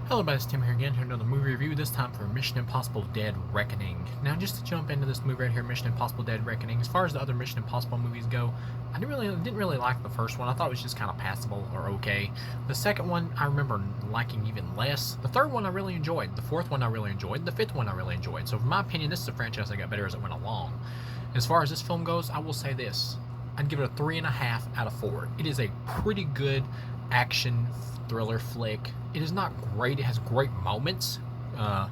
Hello everybody, it's Tim here again, here another movie review, this time for Mission Impossible Dead Reckoning. Now just to jump into this movie right here, Mission Impossible Dead Reckoning, as far as the other Mission Impossible movies go, I didn't really like the first one. I thought it was just kind of passable or okay. The second one I remember liking even less. The third one I really enjoyed. The fourth one I really enjoyed. The fifth one I really enjoyed. So in my opinion, this is a franchise that got better as it went along. As far as this film goes, I will say this. I'd give it a 3.5 out of 4. It is a pretty good action thriller flick. It is not great. It has great moments, but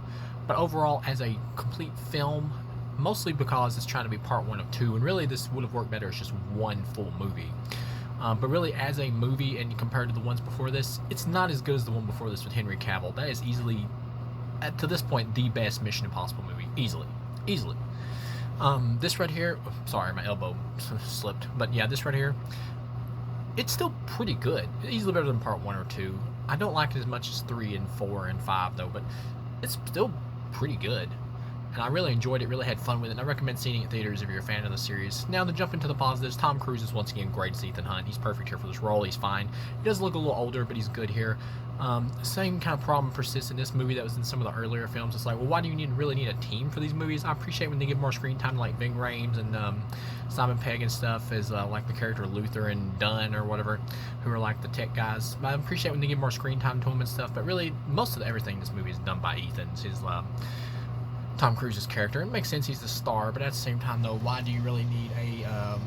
overall, as a complete film, mostly because it's trying to be part one of two, and really this would have worked better as just one full movie. But really, as a movie, and compared to the ones before this, it's not as good as the one before this with Henry Cavill. That is easily, to this point, the best Mission Impossible movie. Easily. This right here, sorry, my elbow slipped, but yeah, this right here, it's still pretty good. Easily better than part one or two. I don't like it as much as 3 and 4 and 5 though, but it's still pretty good. And I really enjoyed it, really had fun with it, and I recommend seeing it in theaters if you're a fan of the series. Now to jump into the positives, Tom Cruise is once again great as Ethan Hunt. He's perfect here for this role, he's fine. He does look a little older, but he's good here. Same kind of problem persists in this movie that was in some of the earlier films. It's like, well, why do you really need a team for these movies? I appreciate when they give more screen time to like Ving Rhames and Simon Pegg and stuff as like the character Luther and Dunn or whatever, who are like the tech guys. I appreciate when they give more screen time to them and stuff, but really most of everything in this movie is done by Ethan's. His Tom Cruise's character. It makes sense he's the star, but at the same time, though, why do you really need a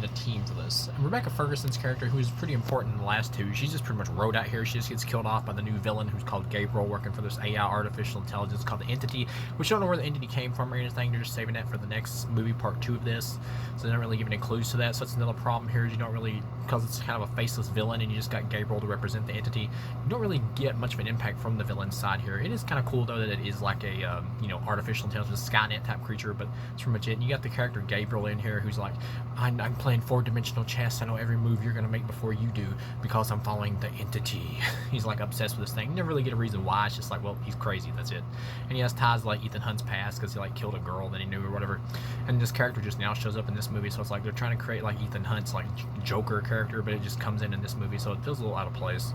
team for this? And Rebecca Ferguson's character, who is pretty important in the last two, she's just pretty much rode out here. She just gets killed off by the new villain who's called Gabriel, working for this AI artificial intelligence called the Entity, which I don't know where the Entity came from or anything. They're just saving that for the next movie, part 2 of this. So they don't really give any clues to that. So that's another problem here, is you don't really, because it's kind of a faceless villain and you just got Gabriel to represent the Entity, you don't really get much of an impact from the villain's side here. It is kind of cool, though, that it is like a, artificial intelligence, Skynet type creature, but that's pretty much it. And you got the character Gabriel in here who's like, I'm playing 4-dimensional chess. I know every move you're going to make before you do because I'm following the Entity. He's like obsessed with this thing. You never really get a reason why. It's just like, well, he's crazy. That's it. And he has ties to like Ethan Hunt's past because he like killed a girl that he knew or whatever. And this character just now shows up in this movie. So it's like they're trying to create like Ethan Hunt's like Joker character, but it just comes in this movie. So it feels a little out of place.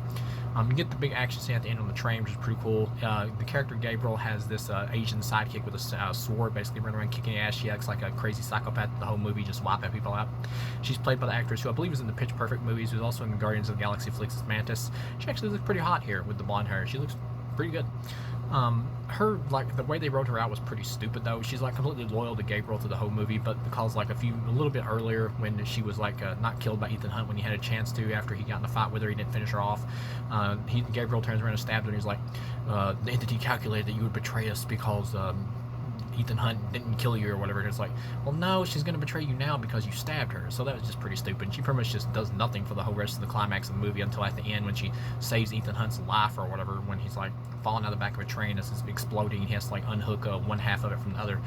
You get the big action scene at the end on the train, which is pretty cool. The character Gabriel has this Asian sidekick with a sword, basically running around kicking ass. She acts like a crazy psychopath the whole movie, just wiping people out. She's played by the actress who I believe was in the Pitch Perfect movies, who's also in the Guardians of the Galaxy flicks as Mantis. She actually looks pretty hot here with the blonde hair. She looks pretty good. Her, like, the way they wrote her out was pretty stupid, though. She's, like, completely loyal to Gabriel through the whole movie, but because, like, a little bit earlier when she was, like, not killed by Ethan Hunt when he had a chance to, after he got in a fight with her, he didn't finish her off. Gabriel turns around and stabs her, and he's like, the Entity calculated that you would betray us because, Ethan Hunt didn't kill you or whatever. And it's like, well, no, she's going to betray you now because you stabbed her. So that was just pretty stupid. She pretty much just does nothing for the whole rest of the climax of the movie until at the end when she saves Ethan Hunt's life or whatever, when he's like falling out of the back of a train as it's exploding. He has to like unhook one half of it from the other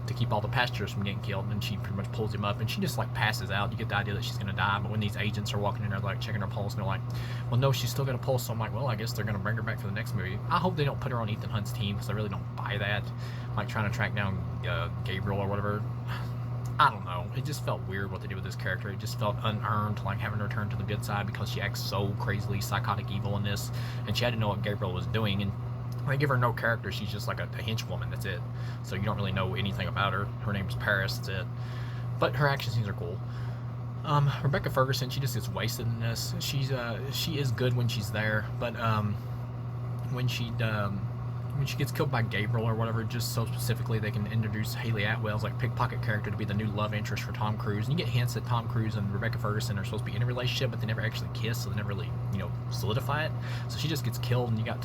to keep all the passengers from getting killed. And she pretty much pulls him up and she just like passes out. You get the idea that she's going to die. But when these agents are walking in there, like checking her pulse, and they're like, well, no, she's still got a pulse. So I'm like, well, I guess they're going to bring her back for the next movie. I hope they don't put her on Ethan Hunt's team because I really don't buy that. Like trying to track down Gabriel or whatever. I don't know. It just felt weird what they did with this character. It just felt unearned, like having her turn to the good side because she acts so crazily psychotic evil in this, and she had to know what Gabriel was doing. And they give her no character. She's just like a henchwoman. That's it. So you don't really know anything about her. Her name's Paris. That's it. But her action scenes are cool. Rebecca Ferguson, she just gets wasted in this. She is good when she's there, but when she gets killed by Gabriel or whatever, just so specifically they can introduce Haley Atwell's like pickpocket character to be the new love interest for Tom Cruise. And you get hints that Tom Cruise and Rebecca Ferguson are supposed to be in a relationship, but they never actually kiss, so they never really, solidify it. So she just gets killed, and you got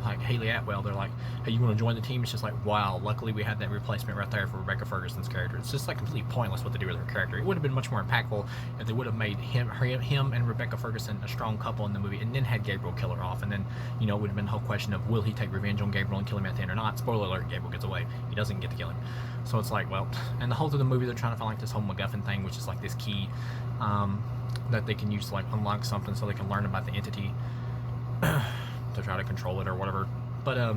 like Haley Atwell. They're like, hey, you want to join the team? It's just like, wow, luckily we had that replacement right there for Rebecca Ferguson's character. It's just like completely pointless what they do with her character. It would have been much more impactful if they would have made him and Rebecca Ferguson a strong couple in the movie, and then had Gabriel kill her off, and then it would have been the whole question of will he take revenge on Gabriel and kill him at the end or not. Spoiler alert, Gabriel gets away. He doesn't get to kill him. So it's like, well, and the whole of the movie they're trying to find like this whole MacGuffin thing, which is like this key that they can use to like unlock something so they can learn about the Entity to try to control it or whatever. But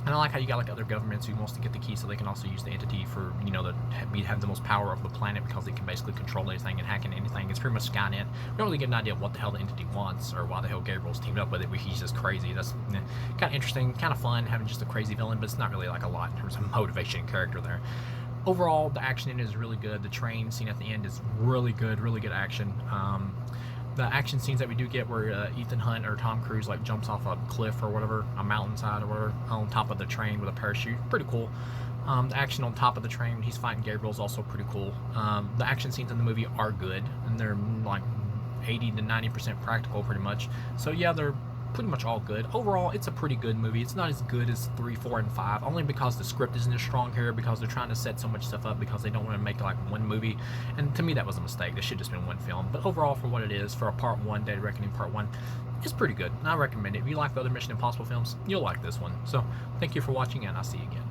And I like how you got like other governments who wants to get the key so they can also use the entity for, you know, have the most power of the planet because they can basically control anything and hack into anything. It's pretty much Skynet. We don't really get an idea of what the hell the entity wants or why the hell Gabriel's teamed up with it, but he's just crazy. That's kind of interesting, kind of fun having just a crazy villain, but it's not really like a lot in terms of motivation and character there. Overall, the action in it is really good. The train scene at the end is really good action. The action scenes that we do get where Ethan Hunt or Tom Cruise like jumps off a cliff or whatever, a mountainside or whatever, on top of the train with a parachute, pretty cool. The action on top of the train when he's fighting Gabriel is also pretty cool. The action scenes in the movie are good, and they're like 80 to 90% practical pretty much. So yeah, they're pretty much all good. Overall, it's a pretty good movie. It's not as good as 3, 4, and 5, only because the script isn't as strong here, because they're trying to set so much stuff up because they don't want to make like one movie. And to me, that was a mistake. This should have just been one film. But overall, for what it is, for a Part 1, Dead Reckoning Part 1, it's pretty good. And I recommend it. If you like the other Mission Impossible films, you'll like this one. So, thank you for watching, and I'll see you again.